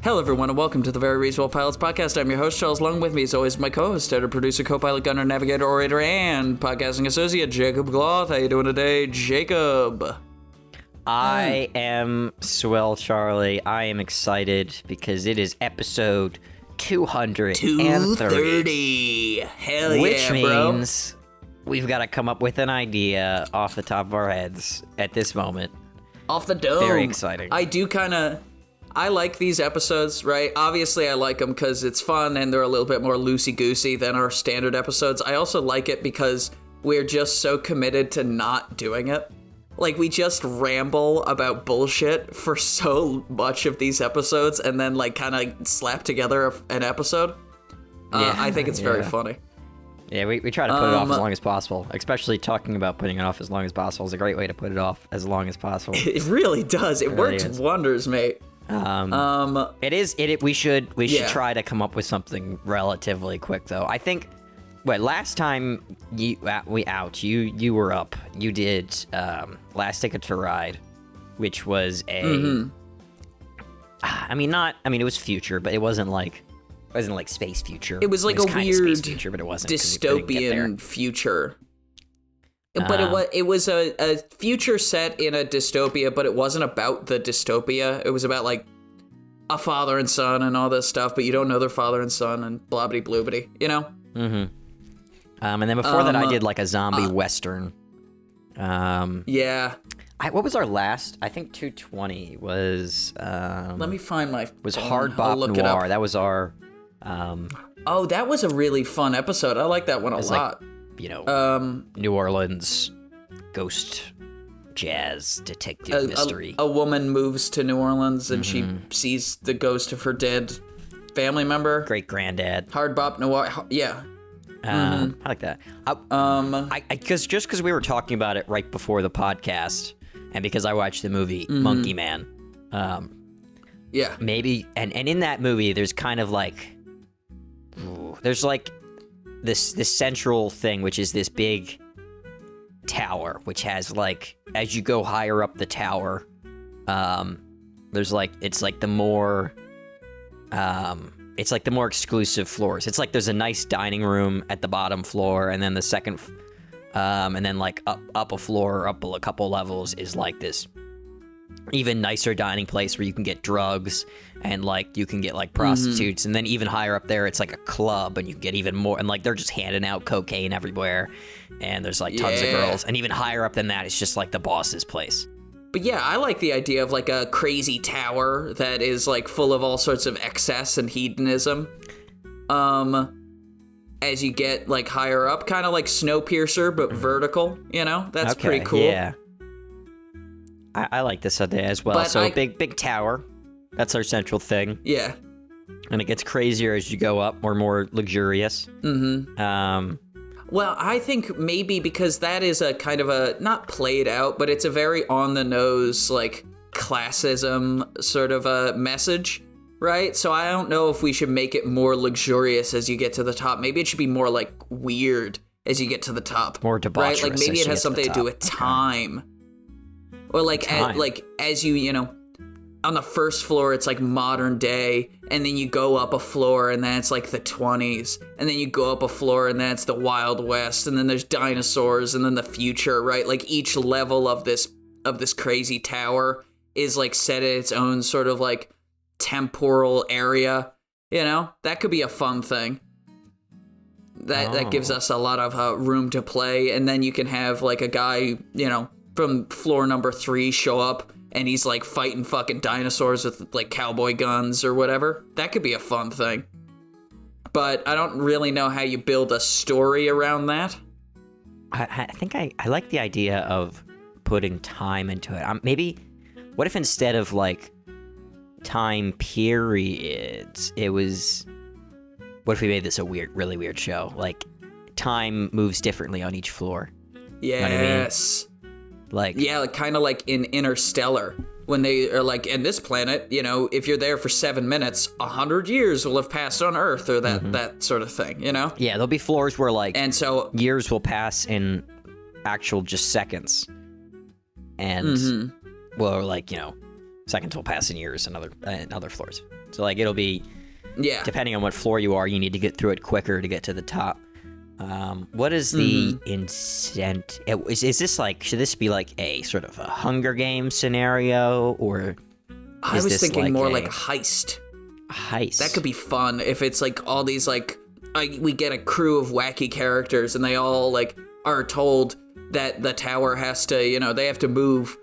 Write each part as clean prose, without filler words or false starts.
Hello, everyone, and welcome to the Very Reasonable Pilots podcast. I'm your host, Charles. Along with me, as always, my co-host, editor, producer, co-pilot, gunner, navigator, orator, and podcasting associate, Jacob Gloth. How you doing today, Jacob? I am swell, Charlie. I am excited because it is episode 230. Hell yeah, which bro. means we've got to come up with an idea off the top of our heads at this moment. Off the dome. Very exciting. I like these episodes, right? Obviously, I like them because it's fun and they're a little bit more loosey-goosey than our standard episodes. I also like it because we're just so committed to not doing it. Like, we just ramble about bullshit for so much of these episodes and then, like, kind of slap together an episode. I think it's very funny. Yeah, we try to put it off as long as possible. Especially talking about putting it off as long as possible is a great way to put it off as long as possible. It really does. It works wonders, mate. We should try to come up with something relatively quick, though. I think, last time you were up. You did Last Ticket to Ride, which was a. It was future, but it wasn't like space future. It was like a weird space future, but it wasn't dystopian future. But it was a future set in a dystopia, but it wasn't about the dystopia. It was about, like, a father and son and all this stuff, but you don't know their father and son and blobbity-bloobity, you know? Mm-hmm. And then before that, I did, like, a zombie western. Yeah. What was our last? I think 220 was... Let me find my... Was Hard Bop Noir. That was our... Oh, that was a really fun episode. I like that one a lot. New Orleans ghost jazz detective mystery. A woman moves to New Orleans and she sees the ghost of her dead family member. Great granddad. Hard Bop Noir. Yeah. I like that. Because we were talking about it right before the podcast, and because I watched the movie Monkey Man. Yeah. Maybe, and in that movie, there's kind of like, there's like this central thing, which is this big tower, which has, like, as you go higher up the tower, there's like, it's like the more exclusive floors. It's like there's a nice dining room at the bottom floor, and then the second, and then like up a floor, up a couple levels is like this even nicer dining place where you can get drugs and, like, you can get, like, prostitutes, and then even higher up there it's like a club and you can get even more, and, like, they're just handing out cocaine everywhere, and there's, like, tons of girls, and even higher up than that it's just like the boss's place. But yeah, I like the idea of, like, a crazy tower that is, like, full of all sorts of excess and hedonism. As you get, like, higher up, kind of like Snowpiercer, but vertical, you know? That's pretty cool. Yeah. I like this idea as well. But a big tower. That's our central thing. Yeah. And it gets crazier as you go up, more luxurious. Mm-hmm. Well, I think maybe because that is a kind of a, not played out, but it's a very on-the-nose, like, classism sort of a message, right? So I don't know if we should make it more luxurious as you get to the top. Maybe it should be more, like, weird as you get to the top. More debaucherous. Right? Like, maybe it has something to do with time. Or, like, as you know, on the first floor, it's, like, modern day, and then you go up a floor, and then it's, like, the 20s, and then you go up a floor, and then it's the Wild West, and then there's dinosaurs, and then the future, right? Like, each level of this crazy tower is, like, set in its own sort of, like, temporal area, you know? That could be a fun thing. That gives us a lot of room to play, and then you can have, like, a guy, you know, from floor number 3 show up, and he's, like, fighting fucking dinosaurs with, like, cowboy guns or whatever. That could be a fun thing. But I don't really know how you build a story around that. I think I like the idea of putting time into it. Maybe, what if instead of, like, time periods, it was... What if we made this a really weird show? Like, time moves differently on each floor. Yes. You know what I mean? Like, yeah, like, kind of like in Interstellar, when they are like, in this planet, you know, if you're there for 7 minutes, 100 years will have passed on Earth, or that sort of thing, you know? Yeah, there'll be floors where, like, and so years will pass in actual just seconds. And, well, like, you know, Seconds will pass in years in other floors. So like it'll be depending on what floor you are, you need to get through it quicker to get to the top. What is the incentive? Is this like, should this be like a sort of a Hunger Games scenario, or I was thinking more like a heist. Heist. That could be fun if it's like all these like we get a crew of wacky characters and they all like are told that the tower has to, they have to move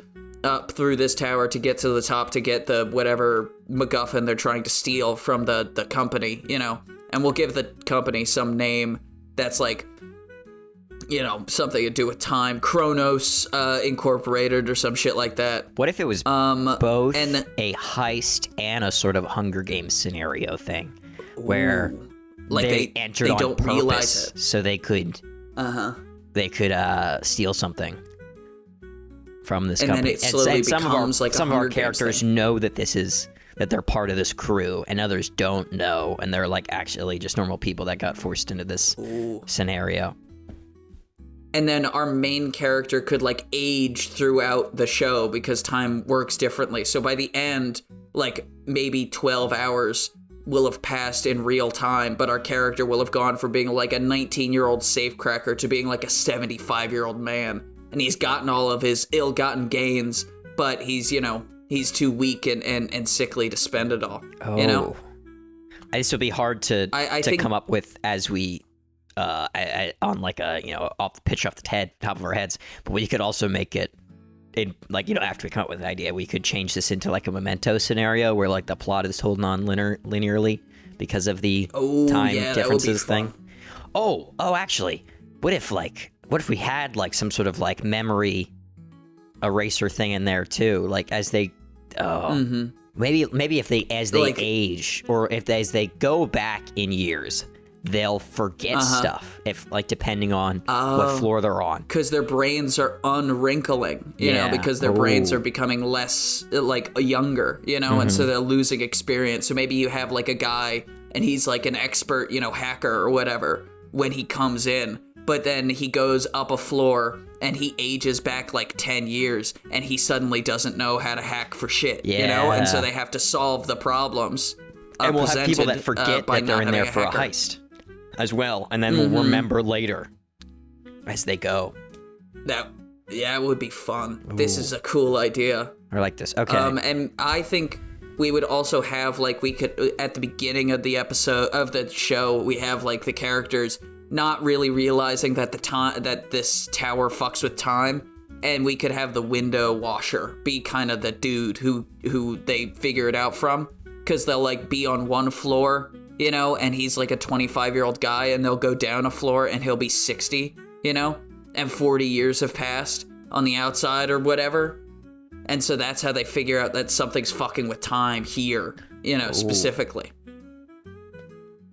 up through this tower to get to the top to get the whatever MacGuffin they're trying to steal from the company, and we'll give the company some name that's like, something to do with time, Kronos Incorporated or some shit like that. What if it was both a heist and a sort of Hunger Games scenario thing, where like they entered on don't purpose realize it, so they could steal something from this company. Then it slowly becomes like some of our characters know that that they're part of this crew, and others don't know, and they're like actually just normal people that got forced into this scenario. And then our main character could like age throughout the show because time works differently. So by the end, like maybe 12 hours will have passed in real time, but our character will have gone from being like a 19-year-old safecracker to being like a 75-year-old man. And he's gotten all of his ill-gotten gains, but he's, he's too weak and sickly to spend it all. This would be hard to think, come up with as we on like a pitch off the top of our heads, but we could also make it in like after we come up with an idea, we could change this into like a Memento scenario where like the plot is told linearly because of the time differences thing. Actually, what if we had like some sort of like memory eraser thing in there too, like as they maybe if they like, age, or as they go back in years, they'll forget stuff, if like depending on what floor they're on, because their brains are unwrinkling, because their brains are becoming less like younger, and so they're losing experience. So maybe you have like a guy and he's like an expert hacker or whatever when he comes in, but then he goes up a floor and he ages back like 10 years and he suddenly doesn't know how to hack for shit, and so they have to solve the problems. And we'll have people that forget that they're in there for a heist as well, and then we'll remember later as they go. That would be fun. Ooh. This is a cool idea. I like this. Okay. And I think we would also have like, we could at the beginning of the episode of the show, we have like the characters not really realizing that that this tower fucks with time, and we could have the window washer be kind of the dude who they figure it out from, because they'll like be on one floor, and he's like a 25-year-old guy, and they'll go down a floor and he'll be 60, and 40 years have passed on the outside or whatever. And so that's how they figure out that something's fucking with time here, specifically.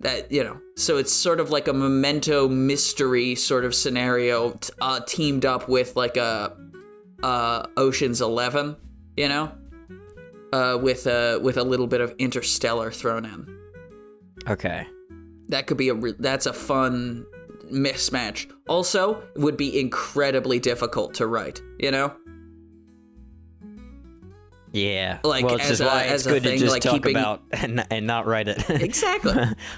That, so it's sort of like a Memento mystery sort of scenario teamed up with like a Ocean's 11, with a little bit of Interstellar thrown in. Okay. That could be that's a fun mismatch. Also, it would be incredibly difficult to write, Yeah. Like, well, it's why it's good to just talk about and not write it. Exactly.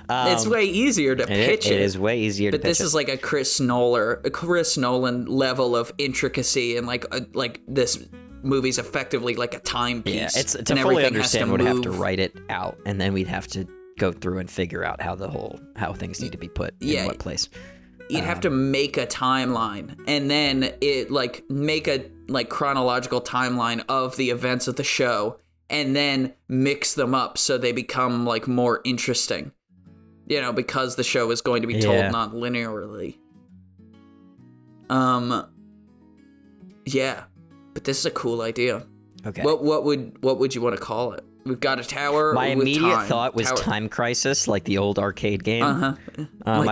It's way easier to pitch it. It is way easier to pitch it. But this is like a Chris Nolan level of intricacy, and like this movie's effectively like a timepiece. Yeah, it's to fully understand we'd have to write it out, and then we'd have to go through and figure out how things need to be put in what place. You'd have to make a timeline, and then make a chronological timeline of the events of the show, and then mix them up so they become like more interesting. Because the show is going to be told not linearly. Yeah, but this is a cool idea. Okay. What would you want to call it? We've got a tower. My immediate thought was Time Crisis, like the old arcade game. I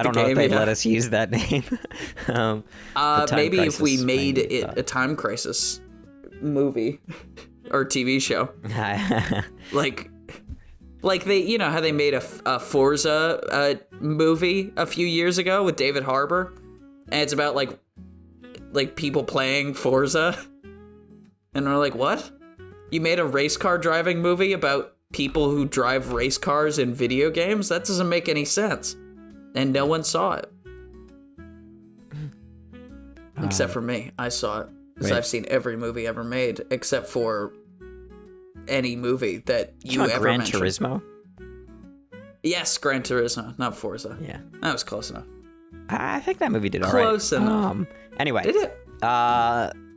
don't know if they'd let us use that name. Maybe if we made it a Time Crisis movie or TV show, like they, how they made a Forza movie a few years ago with David Harbour, and it's about like people playing Forza, and we're like, what? You made a race car driving movie about people who drive race cars in video games? That doesn't make any sense. And no one saw it. Except for me. I saw it. Because I've seen every movie ever made, except for any movie that you ever Gran mentioned. Turismo? Yes, Gran Turismo, not Forza. Yeah. That was close enough. I think that movie did all right. Close enough. Anyway. Did it?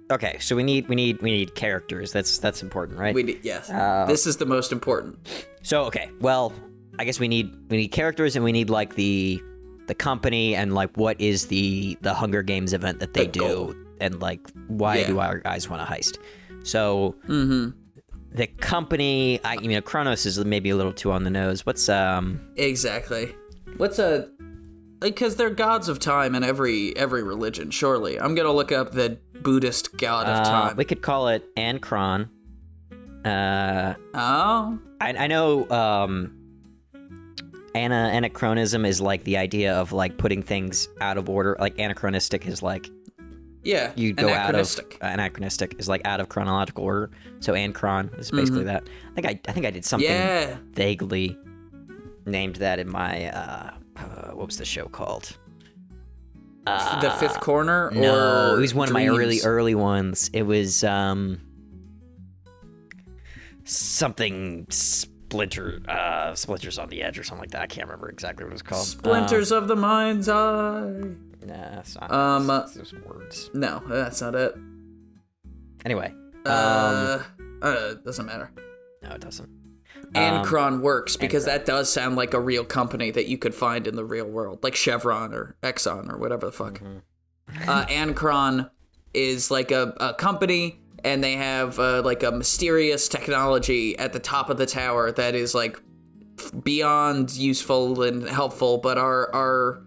Okay, so we need characters. That's important, right? Yes. This is the most important. So okay, well, I guess we need characters, and we need like the company, and like what is the Hunger Games event that they do, goal. and like why do our guys want to heist? So the company, Kronos is maybe a little too on the nose. What's Exactly. Because they're gods of time in every religion, surely. I'm gonna look up the Buddhist god of time. We could call it Ankron. Oh. I know anachronism is like the idea of like putting things out of order. Like anachronistic is like you go anachronistic is like out of chronological order. So Ankron is basically that. I think I did something vaguely named that in my what was the show called? The Fifth Corner? No, or it was one Dreams? of my early ones. It was something Splinters on the Edge or something like that. I can't remember exactly what it was called. Splinters of the Mind's Eye. Nah, it's not. It's just words. No, that's not it. Anyway. Doesn't matter. No, it doesn't. Ankron works because that does sound like a real company that you could find in the real world, like Chevron or Exxon or whatever the fuck. Ankron is like a company, and they have like a mysterious technology at the top of the tower that is like beyond useful and helpful, but our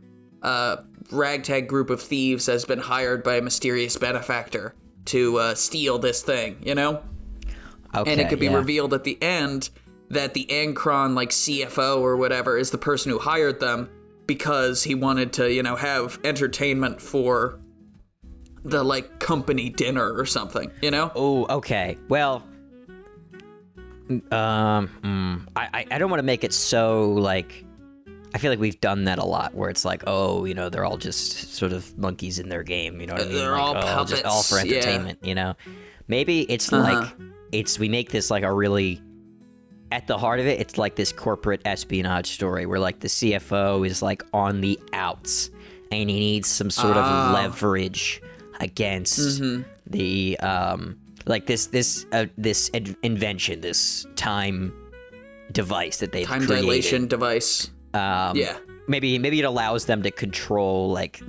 ragtag group of thieves has been hired by a mysterious benefactor to steal this thing, you know? Okay, and it could be revealed at the end that the Ankron, like, CFO or whatever is the person who hired them because he wanted to, you know, have entertainment for the, like, company dinner or something, you know? Oh, okay. Well, I don't want to make it so, like, I feel like we've done that a lot, where it's like, oh, you know, they're all just sort of monkeys in their game, you know what I mean? They're like, all puppets, just all for entertainment, you know? Maybe it's like, we make this like a really, at the heart of it, it's like this corporate espionage story where like the CFO is like on the outs and he needs some sort of leverage against the, like this invention, this time device that they've created. Time dilation device. Maybe it allows them to control like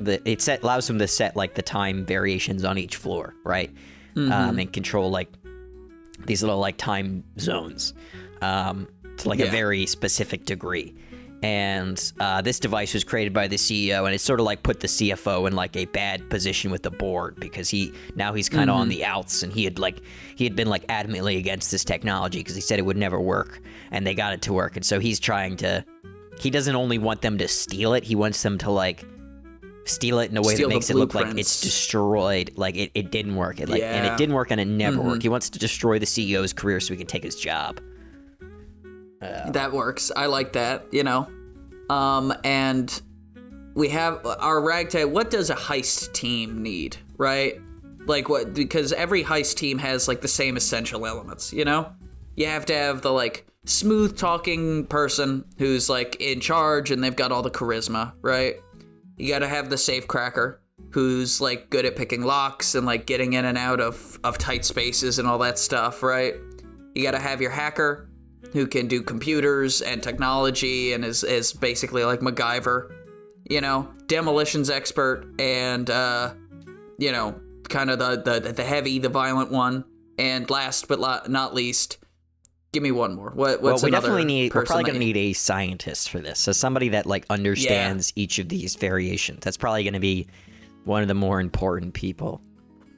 allows them to set like the time variations on each floor, right? And control like these little like time zones to like a very specific degree. And this device was created by the CEO, and it sort of like put the CFO in like a bad position with the board because he's kind of on the outs, and he had been like adamantly against this technology because he said it would never work, and they got it to work. And so he doesn't only want them to steal it, he wants them to like steal it in a way that makes it look like it's destroyed, like it didn't work. And it didn't work, and it never worked. He wants to destroy the CEO's career so he can take his job. That works. I like that, you know. And we have our ragtag. What does a heist team need, right? Like what? Because every heist team has like the same essential elements, you know? You have to have the like smooth talking person who's like in charge and they've got all the charisma, right? You got to have the safecracker who's like good at picking locks and like getting in and out of tight spaces and all that stuff, right? You got to have your hacker who can do computers and technology and is basically like MacGyver, you know, demolitions expert and, you know, kind of the heavy, the violent one. And last but not least, give me one more. We're probably going to need a scientist for this. So somebody that like understands each of these variations. That's probably going to be one of the more important people.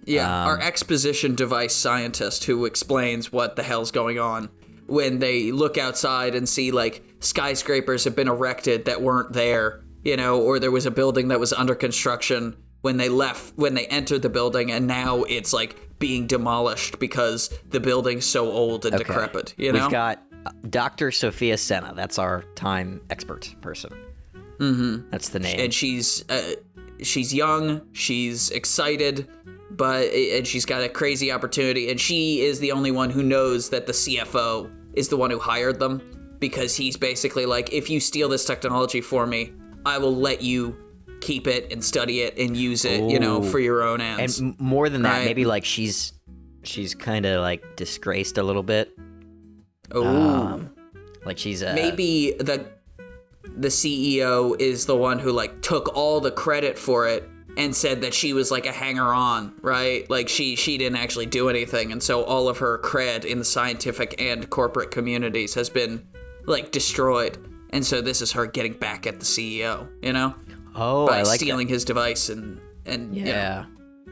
Yeah, our exposition device scientist who explains what the hell's going on when they look outside and see like skyscrapers have been erected that weren't there, you know, or there was a building that was under construction when they entered the building, and now it's like being demolished because the building's so old and decrepit. You know, we've got Dr. Sophia Senna. That's our time expert person. Mm-hmm. That's the name. And she's young, she's excited, and she's got a crazy opportunity, and she is the only one who knows that the CFO is the one who hired them, because he's basically like, if you steal this technology for me, I will let you keep it and study it and use it, for your own ends. And more than that, maybe like she's kind of like disgraced a little bit. Oh, like she's maybe the CEO is the one who like took all the credit for it and said that she was like a hanger-on, right? Like she didn't actually do anything, and so all of her cred in the scientific and corporate communities has been like destroyed. And so this is her getting back at the CEO, Oh, by I like stealing his device and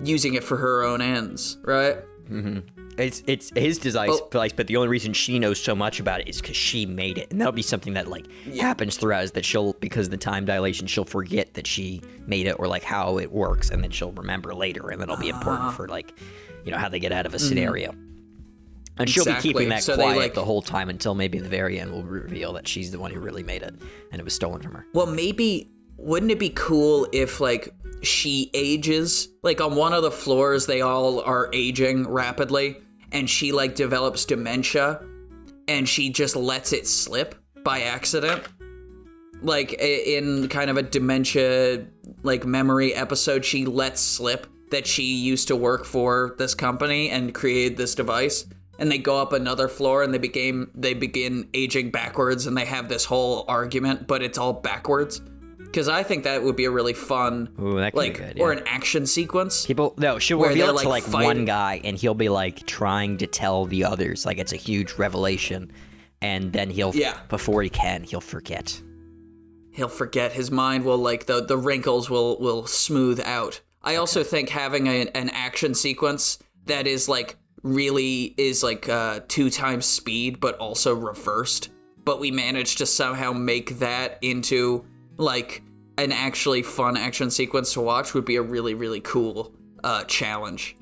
using it for her own ends, right? Mm-hmm. It's his device, but the only reason she knows so much about it is because she made it, and that'll be something that like happens throughout, is that because of the time dilation, she'll forget that she made it or like how it works, and then she'll remember later, and that'll be important for like, how they get out of a scenario. And she'll be keeping that quiet the whole time until maybe the very end will reveal that she's the one who really made it, and it was stolen from her. Well, maybe wouldn't it be cool if like she ages, like on one of the floors they all are aging rapidly, and she like develops dementia and she just lets it slip by accident, like in kind of a dementia like memory episode. She lets slip that she used to work for this company and created this device, and they go up another floor and they begin aging backwards, and they have this whole argument, but it's all backwards. Because I think that would be a really fun, that could be good, or an action sequence. She'll reveal it to like one guy, and he'll be like trying to tell the others, like it's a huge revelation, and then before he'll forget. He'll forget. His mind will like the wrinkles will smooth out. I also think having an action sequence that is like really is like 2 times speed, but also reversed. But we managed to somehow make that into like an actually fun action sequence to watch would be a really, really cool challenge,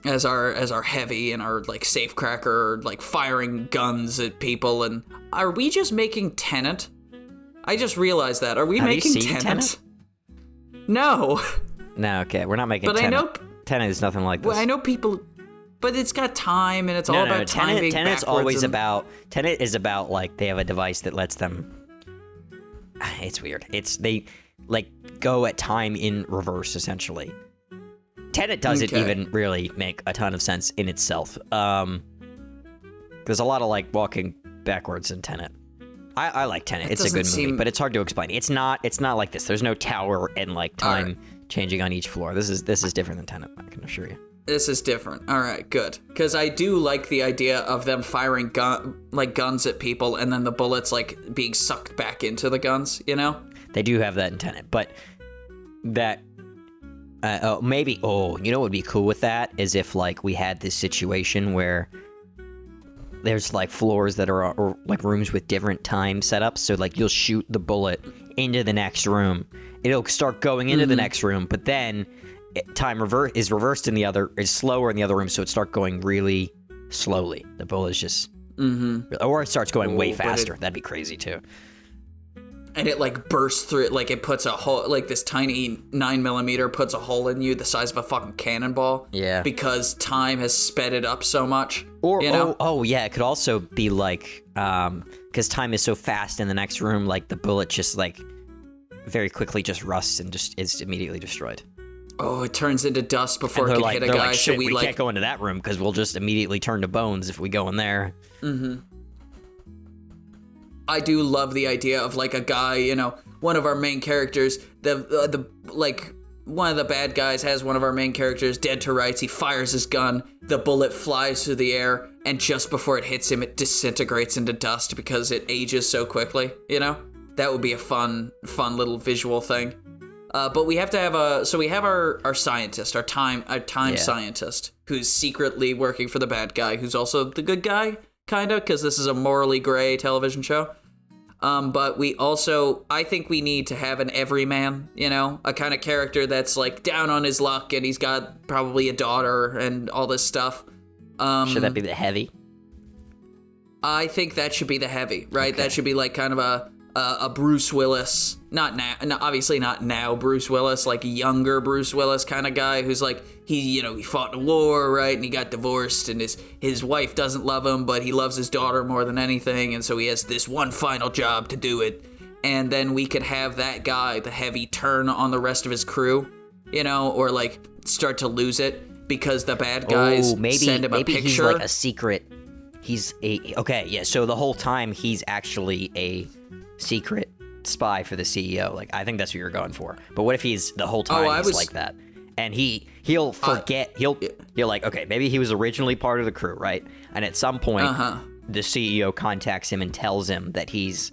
As our heavy and our like safecracker like firing guns at people. And are we just making Tenet? I just realized that. Are we making Tenet? No. No, okay, we're not making Tenet. But I know Tenet is nothing like this. Well, I know people. But it's got time, and it's all about time being Tenet's backwards. always Tenet is about, like, they have a device that lets them... It's weird. They, like, go at time in reverse, essentially. Tenet doesn't even really make a ton of sense in itself. There's a lot of, like, walking backwards in Tenet. I like Tenet. It's a good movie, but it's hard to explain. It's not like this. There's no tower and, like, time changing on each floor. This is different than Tenet, I can assure you. This is different. All right, good. Because I do like the idea of them firing guns at people and then the bullets like being sucked back into the guns, They do have that in Tenet, but that... maybe... Oh, you know what would be cool with that? Is if like we had this situation where there's like floors that are or like rooms with different time setups. So like you'll shoot the bullet into the next room. It'll start going into the next room, but then... time is reversed is slower in the other room, so it starts going really slowly. The bullet is just, or it starts going way faster. That'd be crazy too. And it like bursts through it, like it puts a hole, like this tiny 9mm puts a hole in you the size of a fucking cannonball. Yeah. Because time has sped it up so much. Or yeah, it could also be like, because time is so fast in the next room, like the bullet just like very quickly just rusts and just is immediately destroyed. Oh, it turns into dust before it can hit a guy. Like, shit, we can't go into that room because we'll just immediately turn to bones if we go in there. Mm-hmm. I do love the idea of like a guy, one of our main characters, one of the bad guys has one of our main characters dead to rights. He fires his gun, the bullet flies through the air, and just before it hits him, it disintegrates into dust because it ages so quickly. That would be a fun little visual thing. But we have to have our scientist, our time scientist, who's secretly working for the bad guy, who's also the good guy, kind of, because this is a morally gray television show. But I think we need to have an everyman, a kind of character that's like down on his luck and he's got probably a daughter and all this stuff. Should that be the heavy? I think that should be the heavy, right? Okay. That should be like kind of a Bruce Willis, not now, obviously not now Bruce Willis, like younger Bruce Willis kind of guy who's like, he fought in a war, right? And he got divorced and his wife doesn't love him, but he loves his daughter more than anything. And so he has this one final job to do it. And then we could have that guy, the heavy, turn on the rest of his crew, or like start to lose it because the bad guys send him a picture. Maybe he's like a secret. So the whole time he's actually a secret spy for the CEO. Like, I think that's what you're going for. But what if he's the whole time like that? And he'll forget, he'll like, okay, maybe he was originally part of the crew, right? And at some point, the CEO contacts him and tells him that he's,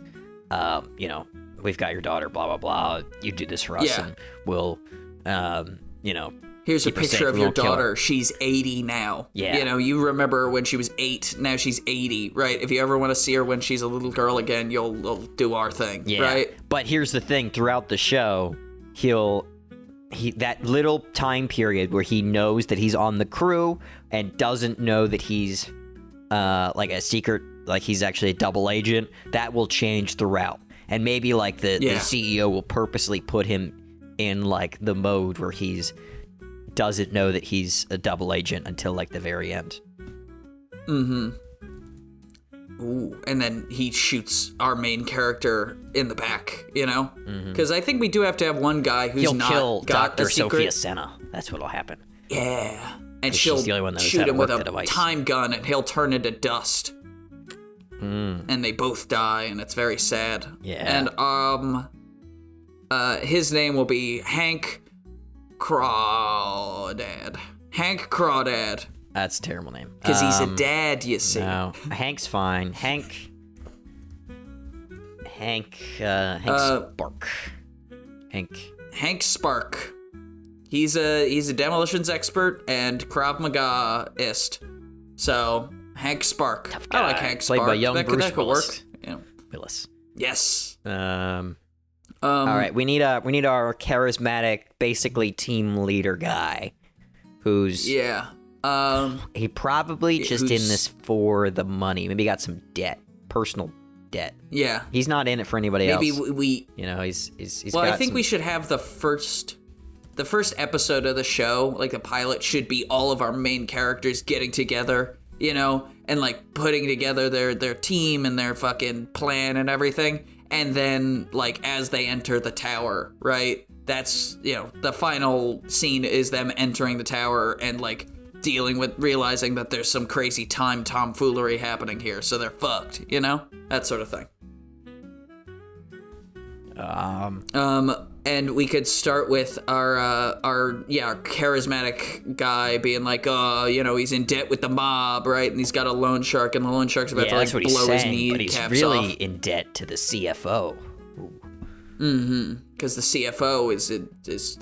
we've got your daughter, blah, blah, blah. You do this for us and we'll, here's a picture of your daughter. She's 80 now. Yeah. You remember when she was 8. Now she's 80, right? If you ever want to see her when she's a little girl again, you'll do our thing, right? But here's the thing. Throughout the show, that little time period where he knows that he's on the crew and doesn't know that he's like a secret, like he's actually a double agent, that will change throughout. And maybe like the CEO will purposely put him in like the mode where he's doesn't know that he's a double agent until like the very end. Mm-hmm. Ooh, and then he shoots our main character in the back, Because I think we do have to have one guy who's He'll kill Dr. Sophia Senna. That's what'll happen. Yeah. And she'll the only one that shoot him with a time gun and he'll turn into dust. And they both die and it's very sad. Yeah. And his name will be Hank Crawdad. Hank Crawdad. That's a terrible name. Because he's a dad, you see. No, Hank's fine. Hank Spark. Hank Spark. He's a demolitions expert and Krav Maga-ist. So Hank Spark. Tough guy. I like Hank Spark. Played by young Bruce that could Willis. Work. Willis. Yes. All right, we need our charismatic, basically team leader guy, who's he probably just in this for the money. Maybe got some debt, personal debt. Yeah, he's not in it for anybody else. Maybe we he's. Well, I think we should have the first episode of the show, like the pilot, should be all of our main characters getting together, and like putting together their team and their fucking plan and everything. And then, like, as they enter the tower, right? That's, the final scene is them entering the tower and, like, realizing that there's some crazy tomfoolery happening here. So they're fucked, That sort of thing. And we could start with our charismatic guy being like, he's in debt with the mob, right? And he's got a loan shark, and the loan shark's about to like blow his kneecaps off. But he's really in debt to the CFO. Mm-hmm. Because the CFO is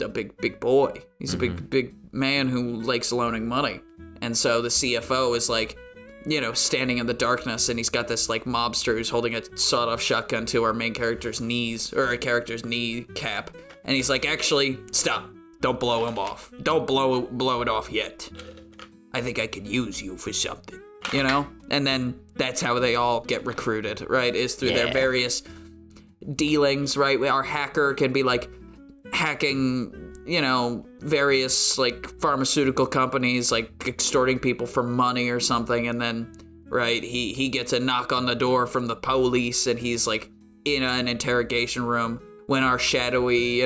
a big boy. He's a big man who likes loaning money, and so the CFO is like, standing in the darkness, and he's got this, like, mobster who's holding a sawed-off shotgun to our main character's knees, or our character's kneecap, and he's like, actually, stop. Don't blow him off. Don't blow it off yet. I think I could use you for something, And then that's how they all get recruited, right, is through their various dealings, right? Our hacker can be, like, hacking various like pharmaceutical companies, like extorting people for money or something, and then right he gets a knock on the door from the police, and he's like in an interrogation room when our shadowy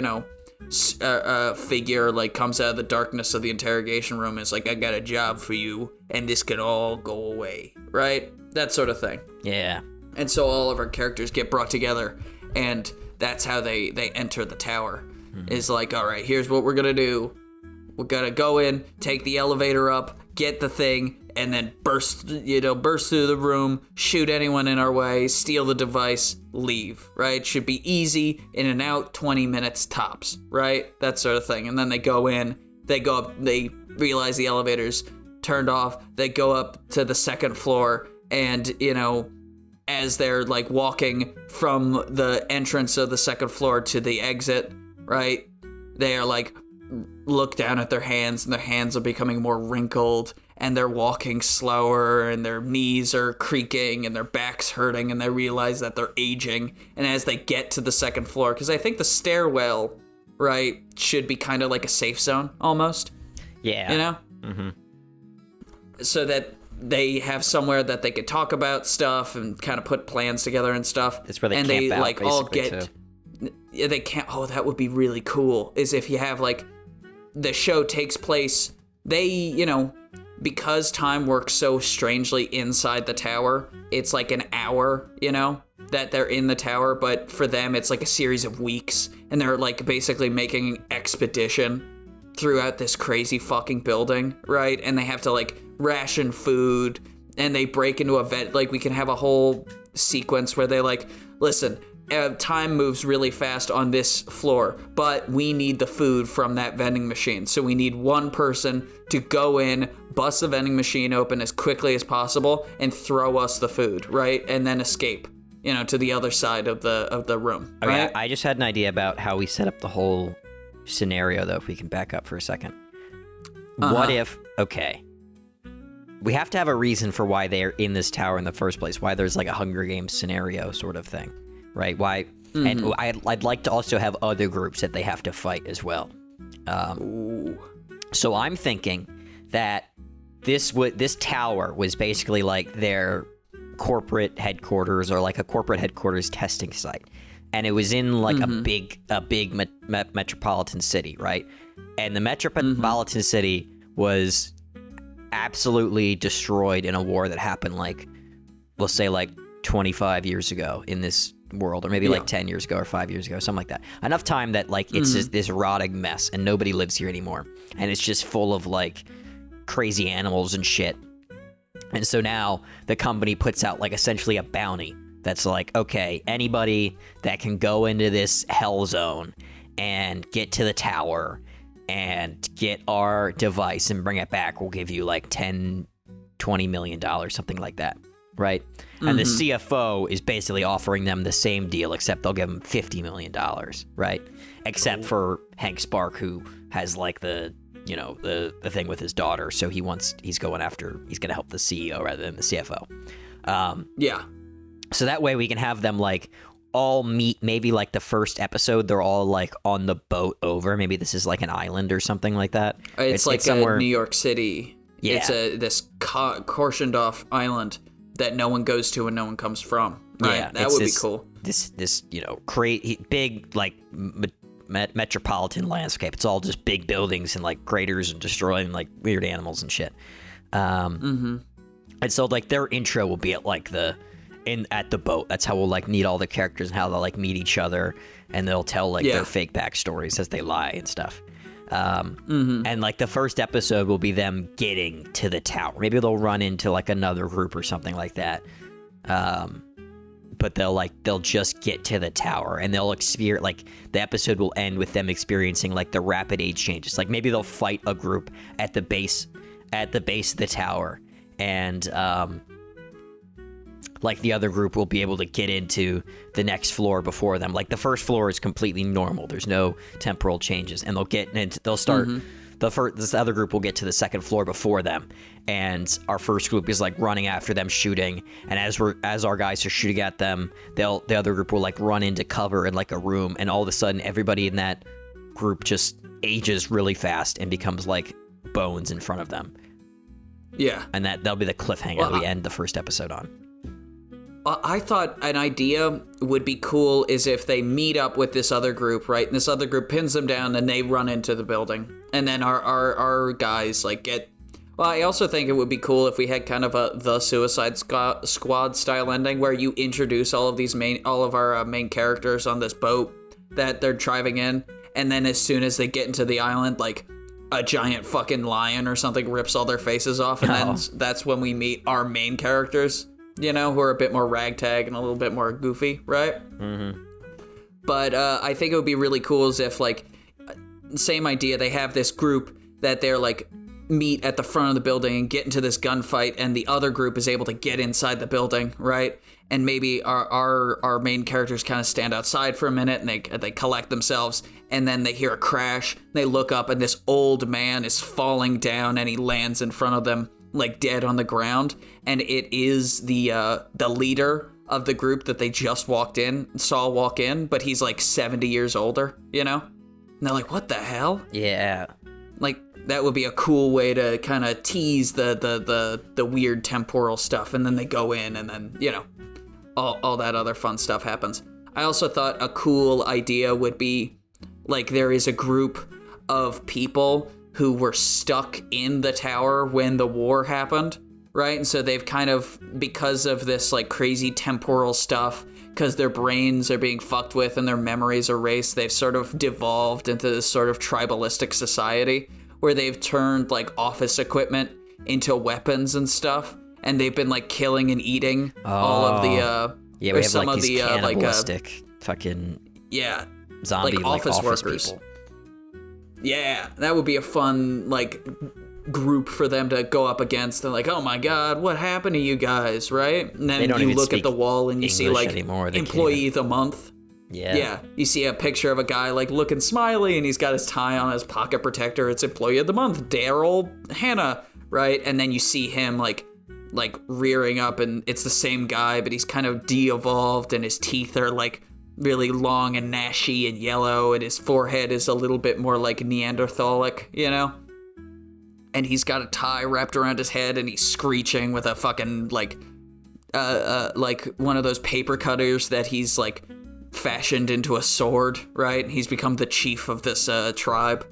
figure like comes out of the darkness of the interrogation room and is like, I got a job for you and this can all go away, right? That sort of thing. Yeah. And so all of our characters get brought together, and that's how they enter the tower. Is like, all right, here's what we're gonna do. We're gonna go in, take the elevator up, get the thing, and then burst through the room, shoot anyone in our way, steal the device, leave, right? Should be easy, in and out, 20 minutes tops, right? That sort of thing. And then they go in, they go up, they realize the elevator's turned off, they go up to the second floor, and, as they're like walking from the entrance of the second floor to the exit, right? They are like, look down at their hands, and their hands are becoming more wrinkled, and they're walking slower, and their knees are creaking, and their back's hurting, and they realize that they're aging. And as they get to the second floor, because I think the stairwell, right, should be kind of like a safe zone almost. Yeah. You know? Mm-hmm. So that they have somewhere that they could talk about stuff and kind of put plans together and stuff. That's where they and camp they out, like all basically, get. too. Yeah, they can't. Oh, that would be really cool. Is if you have like the show takes place. They, you know, because time works so strangely inside the tower. It's like an hour, you know, that they're in the tower, but for them it's like a series of weeks, and they're like basically making an expedition throughout this crazy fucking building, right? And they have to like ration food, and they break into a vet. Like we can have a whole sequence where they like, listen, time moves really fast on this floor, but we need the food from that vending machine. So we need one person to go in, bust the vending machine open as quickly as possible, and throw us the food, right? And then escape, you know, to the other side of the room. Right? Okay, I just had an idea about how we set up the whole scenario, though, if we can back up for a second. What if, okay, we have to have a reason for why they're in this tower in the first place, why there's like a Hunger Games scenario sort of thing, right? Why? And I'd like to also have other groups that they have to fight as well. So I'm thinking that this tower was basically like their corporate headquarters, or like a corporate headquarters testing site, and it was in like a big metropolitan city, right? And the metropolitan city was absolutely destroyed in a war that happened, like, we'll say like 25 years ago in this world, or maybe like 10 years ago or 5 years ago, something like that. Enough time that like it's just this rotting mess, and nobody lives here anymore, and it's just full of like crazy animals and shit. And so now the company puts out like essentially a bounty that's like, okay, anybody that can go into this hell zone and get to the tower and get our device and bring it back, we'll give you like $10-20 million, something like that, right? And the CFO is basically offering them the same deal, except they'll give them $50 million, right? Except for Hank Spark, who has like the, you know, the thing with his daughter, so he's going to help the CEO rather than the CFO. So that way we can have them like all meet, maybe like the first episode, they're all like on the boat over. Maybe this is like an island or something like that. It's like somewhere New York City. Yeah. It's this cautioned off island that no one goes to and no one comes from. Right? Yeah, that would be cool. This you know, big like metropolitan landscape. It's all just big buildings and like craters and destroying like weird animals and shit. And so like their intro will be at like at the boat. That's how we'll like meet all the characters and how they'll like meet each other, and they'll tell like their fake backstories as they lie and stuff. And like the first episode will be them getting to the tower. Maybe they'll run into like another group or something like that. But they'll just get to the tower, and they'll experience, like, the episode will end with them experiencing like the rapid age changes. Like maybe they'll fight a group at the base of the tower, and like the other group will be able to get into the next floor before them. Like the first floor is completely normal. There's no temporal changes, and they'll start. This other group will get to the second floor before them, and our first group is like running after them, shooting. And as our guys are shooting at them, the other group will like run into cover in like a room, and all of a sudden everybody in that group just ages really fast and becomes like bones in front of them. Yeah, and that'll be the cliffhanger that we end the first episode on. I thought an idea would be cool is if they meet up with this other group, right? And this other group pins them down, and they run into the building. And then our guys like get... Well, I also think it would be cool if we had kind of the Suicide Squad style ending, where you introduce all of our main characters on this boat that they're driving in, and then as soon as they get into the island, like a giant fucking lion or something rips all their faces off, and then that's when we meet our main characters. You know, who are a bit more ragtag and a little bit more goofy, right? But I think it would be really cool as if, like, same idea, they have this group that they're, like, meet at the front of the building and get into this gunfight, and the other group is able to get inside the building, right? And maybe our main characters kind of stand outside for a minute, and they collect themselves, and then they hear a crash. They look up, and this old man is falling down, and he lands in front of them, like dead on the ground. And it is the leader of the group that they just saw walk in, but he's like 70 years older, you know? And they're like, what the hell? Yeah. Like, that would be a cool way to kind of tease the weird temporal stuff. And then they go in, and then, you know, all that other fun stuff happens. I also thought a cool idea would be, like, there is a group of people who were stuck in the tower when the war happened, right? And so they've kind of, because of this, like, crazy temporal stuff, because their brains are being fucked with and their memories are erased, they've sort of devolved into this sort of tribalistic society where they've turned, like, office equipment into weapons and stuff, and they've been, like, killing and eating all of the yeah, we have some like these cannibalistic fucking zombie like office workers. People. Yeah, that would be a fun, like, group for them to go up against. They're like, oh my god, what happened to you guys, right? And then you look at the wall and you see, like, employee of the month. Yeah, you see a picture of a guy, like, looking smiley, and he's got his tie on, his pocket protector. It's employee of the month, Daryl Hannah, right? And then you see him, like rearing up, and it's the same guy, but he's kind of de-evolved, and his teeth are, like, really long and gnashy and yellow, and his forehead is a little bit more, like, Neanderthalic, you know? And he's got a tie wrapped around his head, and he's screeching with a fucking, like one of those paper cutters that he's, like, fashioned into a sword, right? He's become the chief of this tribe.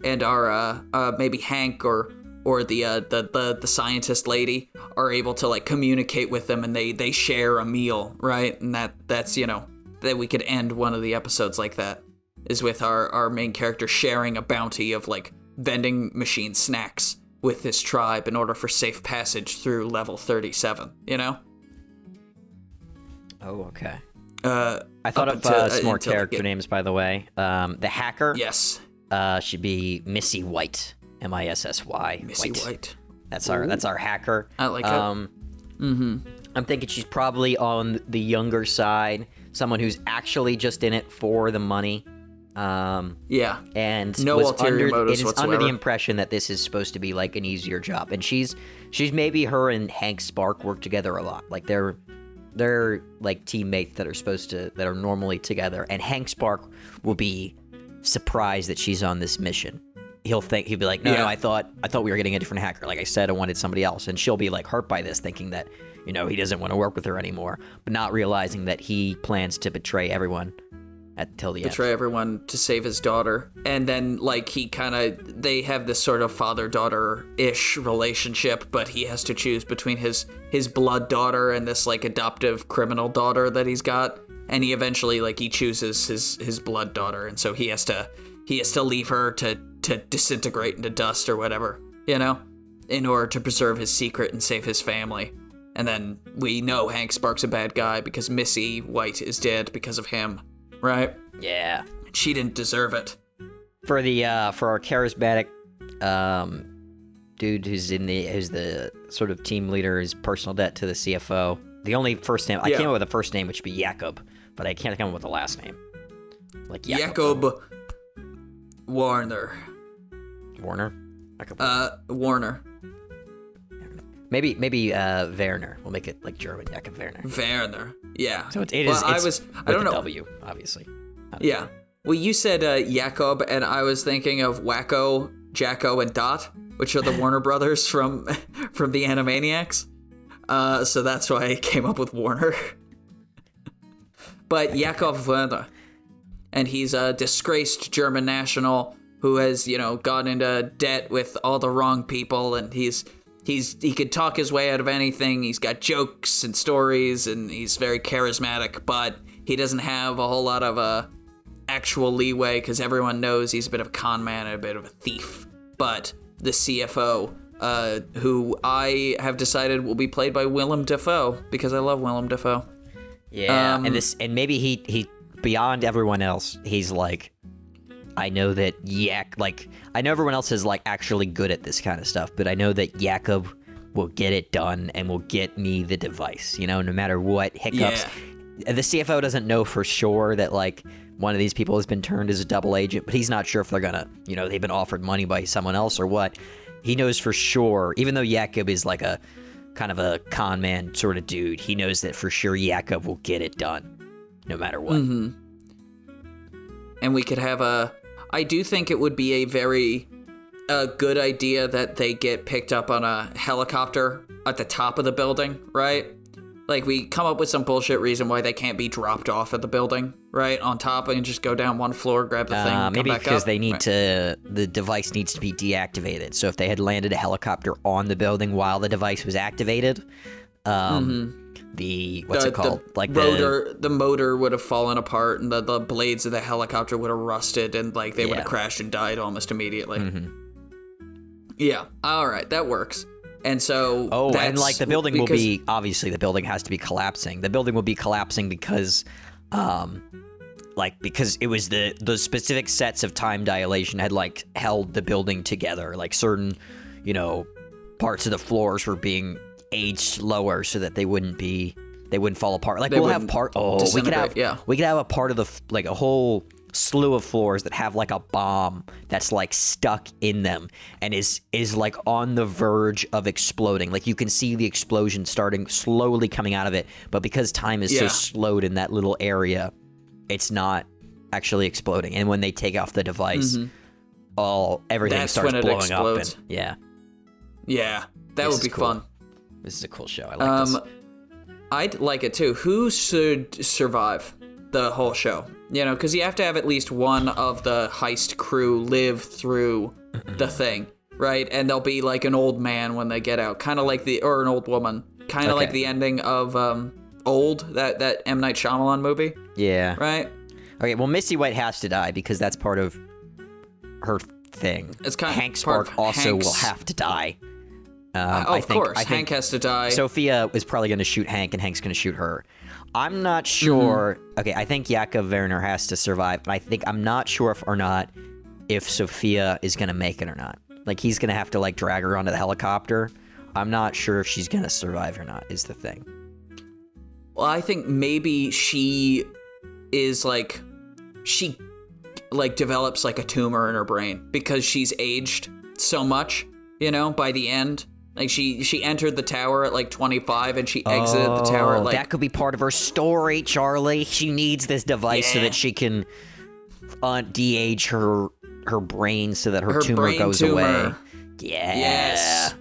And our maybe Hank or the scientist lady are able to, like, communicate with them, and they share a meal, right? And that's, you know, that we could end one of the episodes like that, is with our main character sharing a bounty of, like, vending machine snacks with this tribe in order for safe passage through level 37, you know? Oh, okay. I thought of some more character names, by the way. The hacker. Yes. Should be Missy White. Missy. Missy White. That's our hacker. I like it. I'm thinking she's probably on the younger side, someone who's actually just in it for the money. Yeah. And no ulterior motives whatsoever. Under the impression that this is supposed to be, like, an easier job, and she's maybe her and Hank Spark work together a lot. Like, they're like teammates that are normally together, and Hank Spark will be surprised that she's on this mission. He'll be like, no, I thought we were getting a different hacker. Like I said, I wanted somebody else. And she'll be, like, hurt by this, thinking that, you know, he doesn't want to work with her anymore, but not realizing that he plans to betray everyone till the end. Betray everyone to save his daughter. And then, like, they have this sort of father-daughter-ish relationship, but he has to choose between his blood daughter and this, like, adoptive criminal daughter that he's got. And he eventually, like, he chooses his blood daughter, and so he has to leave her to disintegrate into dust or whatever, you know, in order to preserve his secret and save his family. And then we know Hank Spark's a bad guy because Missy White is dead because of him, right? Yeah. She didn't deserve it. For our charismatic dude who's the sort of team leader, his personal debt to the CFO. The only first name I came up with a first name, which would be Jakob, but I can't come up with a last name. Like Jakob Warner. Warner? Warner. Maybe Werner. We'll make it like German. Jakob Werner. Werner. Yeah. So it is. I don't know. W, obviously. Yeah. Well, you said Jakob, and I was thinking of Wacko, Jacko, and Dot, which are the Warner brothers from the Animaniacs. So that's why I came up with Warner. But Jakob Werner. And he's a disgraced German national who has, you know, gotten into debt with all the wrong people, and he could talk his way out of anything. He's got jokes and stories, and he's very charismatic, but he doesn't have a whole lot of actual leeway because everyone knows he's a bit of a con man and a bit of a thief. But the CFO, who I have decided will be played by Willem Dafoe, because I love Willem Dafoe. Yeah, and maybe he beyond everyone else, he's like I know that I know everyone else is like actually good at this kind of stuff, but I know that Jakob will get it done and will get me the device, no matter what hiccups. The CFO doesn't know for sure that like one of these people has been turned as a double agent, but he's not sure if they're gonna, they've been offered money by someone else or what. He knows for sure, even though Jakob is like a kind of a con man sort of dude, he knows that for sure Jakob will get it done no matter what. Mm-hmm. And we could have I do think it would be a very good idea that they get picked up on a helicopter at the top of the building, right? Like, we come up with some bullshit reason why they can't be dropped off at the building, right? On top, and just go down one floor, grab the thing, come maybe back because up. they need the device needs to be deactivated. So if they had landed a helicopter on the building while the device was activated, what's it called? The motor would have fallen apart, and the blades of the helicopter would have rusted, and like they would have crashed and died almost immediately. Yeah, all right, that works. And so, and like the building will be, obviously the building has to be collapsing. The building will be collapsing because, because it was the specific sets of time dilation had like held the building together. Like certain, parts of the floors were being aged lower so that they wouldn't fall apart. Like we'll have we could have a part of a whole slew of floors that have like a bomb that's like stuck in them and is like on the verge of exploding. Like you can see the explosion starting slowly coming out of it, but because time is so slowed in that little area, it's not actually exploding. And when they take off the device, everything starts blowing up. And, yeah, that would be cool. Fun. This is a cool show. I like this. I'd like it too. Who should survive the whole show? Because you have to have at least one of the heist crew live through the thing, right? And they'll be like an old man when they get out, kind of like or an old woman, kind of like the ending of Old, that M. Night Shyamalan movie. Yeah. Right? Okay, well, Missy White has to die because that's part of her thing. It's kind of Hank Spark also will have to die. Of course. Hank has to die. Sophia is probably going to shoot Hank, and Hank's going to shoot her. I'm not sure. Okay, I think Jakob Werner has to survive, but I'm not sure if Sophia is going to make it or not. Like, he's going to have to, like, drag her onto the helicopter. I'm not sure if she's going to survive or not, is the thing. Well, I think maybe she is, like, develops, like, a tumor in her brain because she's aged so much, by the end. Like, she entered the tower at, like, 25, and she exited the tower at, like... that could be part of her story, Charlie. She needs this device so that she can de-age her brain so that her tumor goes away. Yeah. Yes.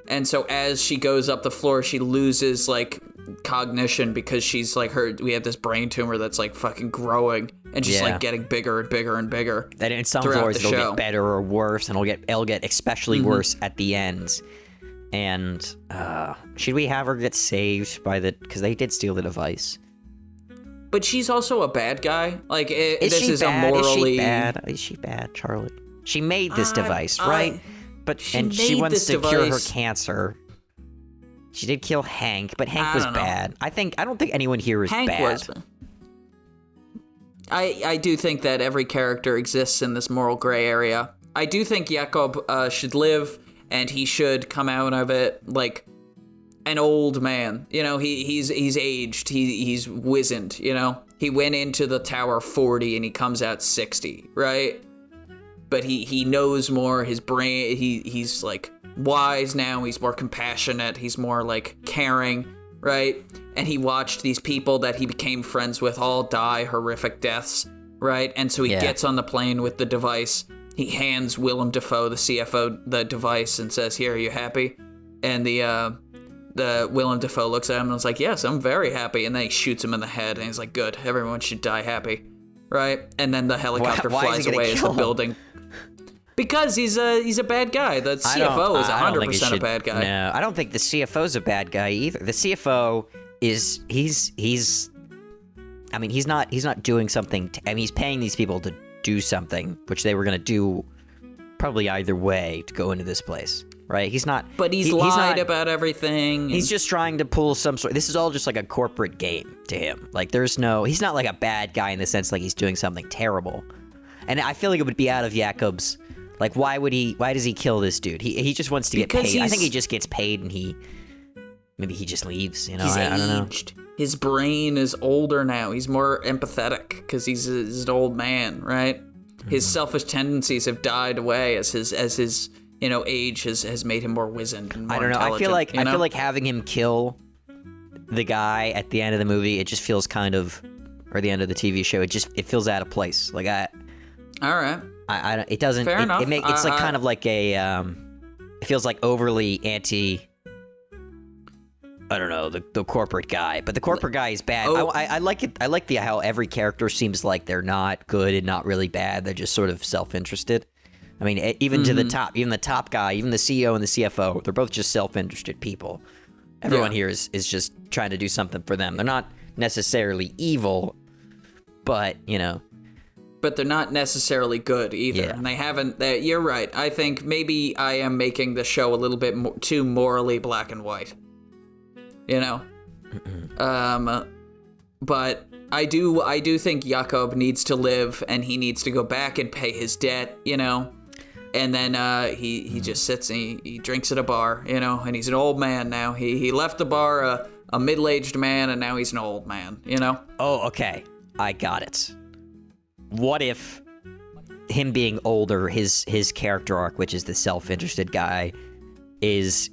And so as she goes up the floor, she loses, like, cognition because she's, like, we have this brain tumor that's, like, fucking growing and just, like, getting bigger and bigger and bigger. That in some floors it'll get better or worse, and it'll get especially worse at the ends. And should we have her get saved because they did steal the device? But she's also a bad guy. Like, Is she bad, Charlie? She made this device, right? She wants to cure her cancer. She did kill Hank, but Hank was bad. I don't think anyone here is bad. I do think that every character exists in this moral gray area. I do think Jakob should live, and he should come out of it like an old man. He's aged. He's wizened. He went into the tower 40 and he comes out 60, right? But he knows more. His brain. He's like wise now. He's more compassionate. He's more like caring, right? And he watched these people that he became friends with all die horrific deaths, right? And so he gets on the plane with the device. He hands Willem Dafoe, the CFO, the device and says, "Here, are you happy?" And the Willem Dafoe looks at him and is like, "Yes, I'm very happy." And then he shoots him in the head and he's like, "Good, everyone should die happy," right? And then the helicopter flies away as the building. Because he's a bad guy. The CFO is 100% a bad guy. No, I don't think the CFO's a bad guy either. The CFO is he's not doing something. He's paying these people to do something, which they were going to do probably either way to go into this place, right? He's not. But he's lied about everything. He's just trying to pull some sort. This is all just like a corporate game to him. Like he's not like a bad guy in the sense like he's doing something terrible. And I feel like it would be out of Jakob's. Like, why does he kill this dude? He just wants to get paid. I think he just gets paid and maybe he just leaves, you know? He's I don't know. His brain is older now. He's more empathetic because he's an old man, right? His selfish tendencies have died away as his age has made him more wizened and more intelligent. I feel like having him kill the guy at the end of the movie, it just feels kind of, or the end of the TV show, it feels out of place. Like all right. It doesn't. Fair enough. It's like kind of like a. It feels like overly anti. I don't know, the corporate guy, but the corporate guy is bad. I like it. I like how every character seems like they're not good and not really bad. They're just sort of self-interested. I mean, even to the top, even the top guy, even the CEO and the CFO, they're both just self-interested people. Everyone here is just trying to do something for them. They're not necessarily evil, but But they're not necessarily good either. Yeah. And they haven't. You're right. I think maybe I am making the show a little bit too morally black and white. But I do think Jakob needs to live, and he needs to go back and pay his debt, and then he just sits and he drinks at a bar, and he's an old man now. He left the bar a middle-aged man, and now he's an old man, Oh, okay, I got it. What if him being older, his character arc, which is the self-interested guy, is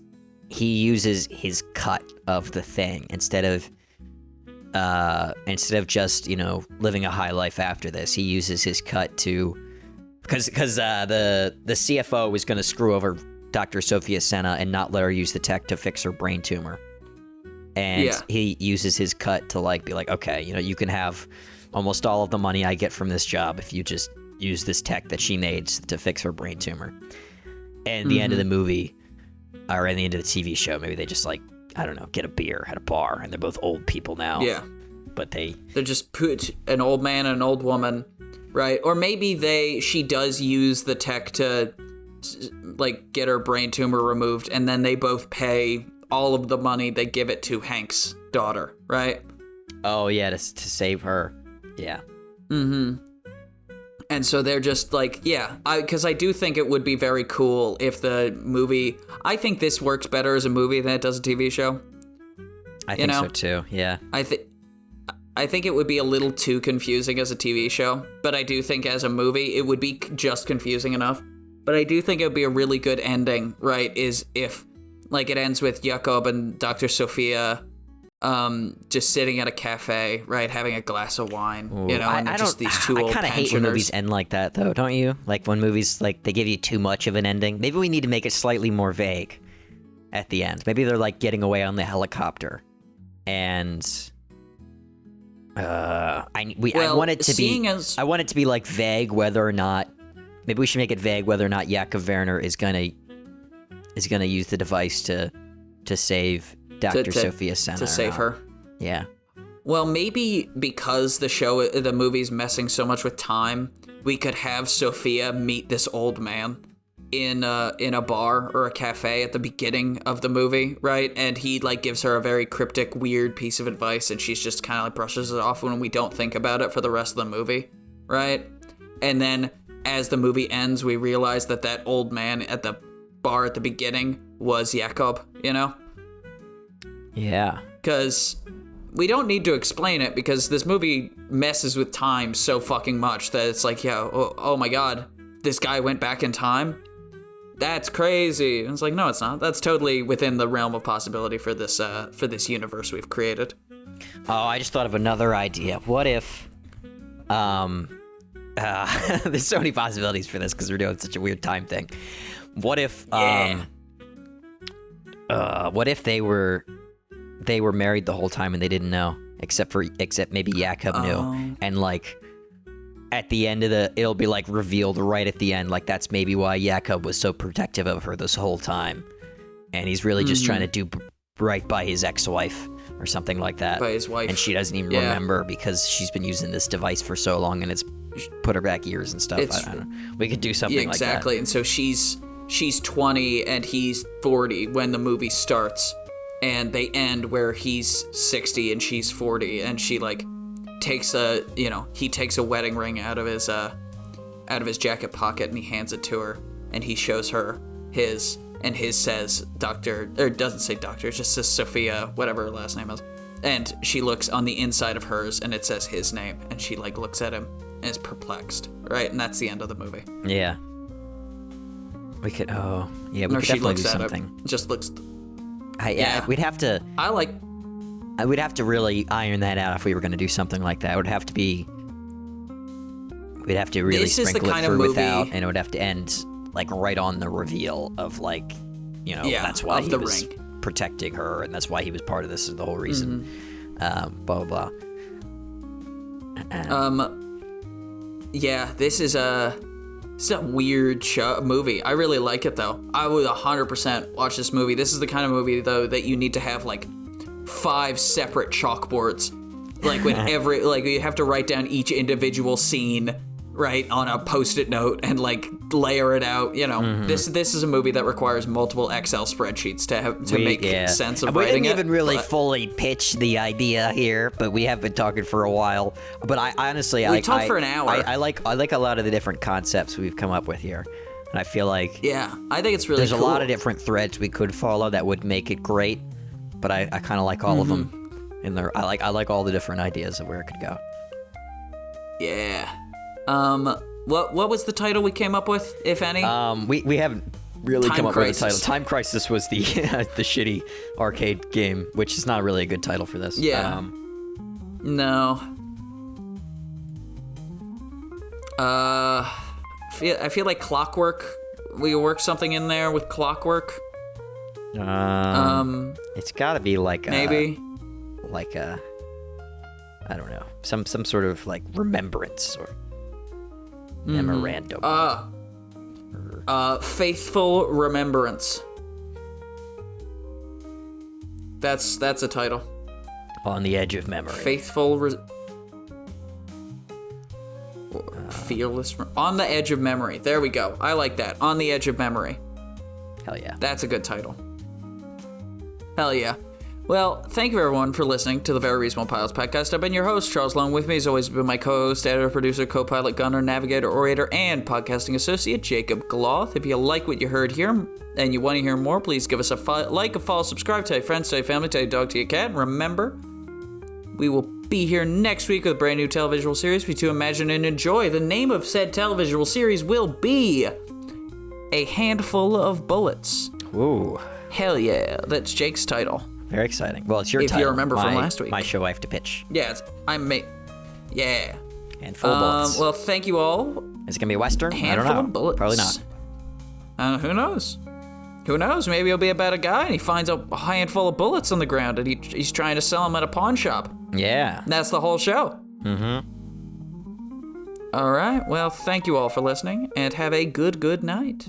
he uses his cut of the thing instead of just living a high life after this. He uses his cut to because the CFO was going to screw over Dr. Sophia Senna and not let her use the tech to fix her brain tumor, and he uses his cut to be like, okay, you can have almost all of the money I get from this job if you just use this tech that she needs to fix her brain tumor. And the end of the movie, or at the end of the TV show, maybe they just get a beer at a bar, and they're both old people now. Yeah. But they just put an old man and an old woman, right? Or maybe she does use the tech to get her brain tumor removed, and then they both pay all of the money. They give it to Hank's daughter, right? Oh yeah, to save her. Yeah. Mm-hmm. And so they're just because I do think it would be very cool if the movie. I think this works better as a movie than it does a TV show. I think so too. Yeah. I think it would be a little too confusing as a TV show, but I do think as a movie it would be just confusing enough. But I do think it would be a really good ending, right? Is if it ends with Jakob and Dr. Sophia just sitting at a cafe, right, having a glass of wine, and just these two old pensioners. I kind of hate when movies end like that, though, don't you? Like when movies, they give you too much of an ending. Maybe we need to make it slightly more vague at the end. Maybe they're, getting away on the helicopter, and I want it to be vague whether or not. Maybe we should make it vague whether or not Jakob Werner is gonna use the device to save Dr. Sophia Senna. To save her. Yeah. Well, maybe because the movie's messing so much with time, we could have Sophia meet this old man in a bar or a cafe at the beginning of the movie, right? And he gives her a very cryptic, weird piece of advice, and she's just kind of brushes it off when we don't think about it for the rest of the movie, right? And then as the movie ends, we realize that old man at the bar at the beginning was Jakob, Yeah. Because we don't need to explain it, because this movie messes with time so fucking much that it's oh my god, this guy went back in time? That's crazy. And it's no, it's not. That's totally within the realm of possibility for this universe we've created. Oh, I just thought of another idea. What if, there's so many possibilities for this because we're doing such a weird time thing. What if, what if they were married the whole time and they didn't know, except maybe Jakob knew, and at the end of it'll be revealed right at the end, that's maybe why Jakob was so protective of her this whole time, and he's really just trying to do right by his ex-wife or something like that. By his wife. And she doesn't even remember because she's been using this device for so long and it's put her back years and stuff. I don't know. We could do something like that. Exactly. And so she's 20 and he's 40 when the movie starts, and they end where he's 60 and she's 40, and she takes he takes a wedding ring out of out of his jacket pocket, and he hands it to her, and he shows her his, and his says doctor, or doesn't say doctor, it just says Sophia, whatever her last name is. And she looks on the inside of hers, and it says his name, and she like looks at him and is perplexed, right? And that's the end of the movie. Yeah. We could definitely do something. Him, just looks. We'd have to. We'd have to really iron that out if we were going to do something like that. It would have to be. We'd have to really sprinkle it through without, and it would have to end like right on the reveal of like, that's why he was protecting her, and that's why he was part of this. Is the whole reason. Blah blah blah. This is a weird movie. I really like it though. I would 100% watch this movie. This is the kind of movie though that you need to have like 5 separate chalkboards, like when you have to write down each individual scene, right, on a post-it note and like layer it out. This is a movie that requires multiple Excel spreadsheets to make sense of writing it. We didn't even really fully pitch the idea here, but we have been talking for a while. But I honestly, we talked for an hour. I like a lot of the different concepts we've come up with here, and I feel like I think it's really there's a lot of different threads we could follow that would make it great. But I kind of like all of them in there. I like all the different ideas of where it could go. Yeah. What was the title we came up with, if any? We haven't really come up with a title. Time Crisis was the the shitty arcade game, which is not really a good title for this. Yeah. No. I feel like Clockwork. We work something in there with Clockwork. It's got to be like maybe like a, I don't know, some sort of like remembrance or memorandum. Faithful Remembrance. That's a title. On the Edge of Memory. Fearless. On the Edge of Memory. There we go. I like that. On the Edge of Memory. Hell yeah. That's a good title. Hell yeah. Well, thank you everyone for listening to the Very Reasonable Pilots podcast. I've been your host, Charles Long. With me has always been my co-host, editor, producer, co-pilot, gunner, navigator, orator, and podcasting associate, Jacob Gloth. If you like what you heard here and you want to hear more, please give us a like, a follow, subscribe, tell your friends, tell your family, tell your dog, tell your cat. And remember, we will be here next week with a brand new televisual series for you to imagine and enjoy. The name of said televisual series will be A Handful of Bullets. Ooh. Hell yeah. That's Jake's title. Very exciting. Well, it's your title. If you remember from last week. My show I have to pitch. Yeah, yeah. Handful of bullets. Well, thank you all. Is it going to be a Western? Handful I don't know. Of bullets. Probably not. Who knows? Who knows? Maybe he'll be about a guy and he finds a handful of bullets on the ground and he's trying to sell them at a pawn shop. Yeah. And that's the whole show. Mm-hmm. All right. Well, thank you all for listening and have a good night.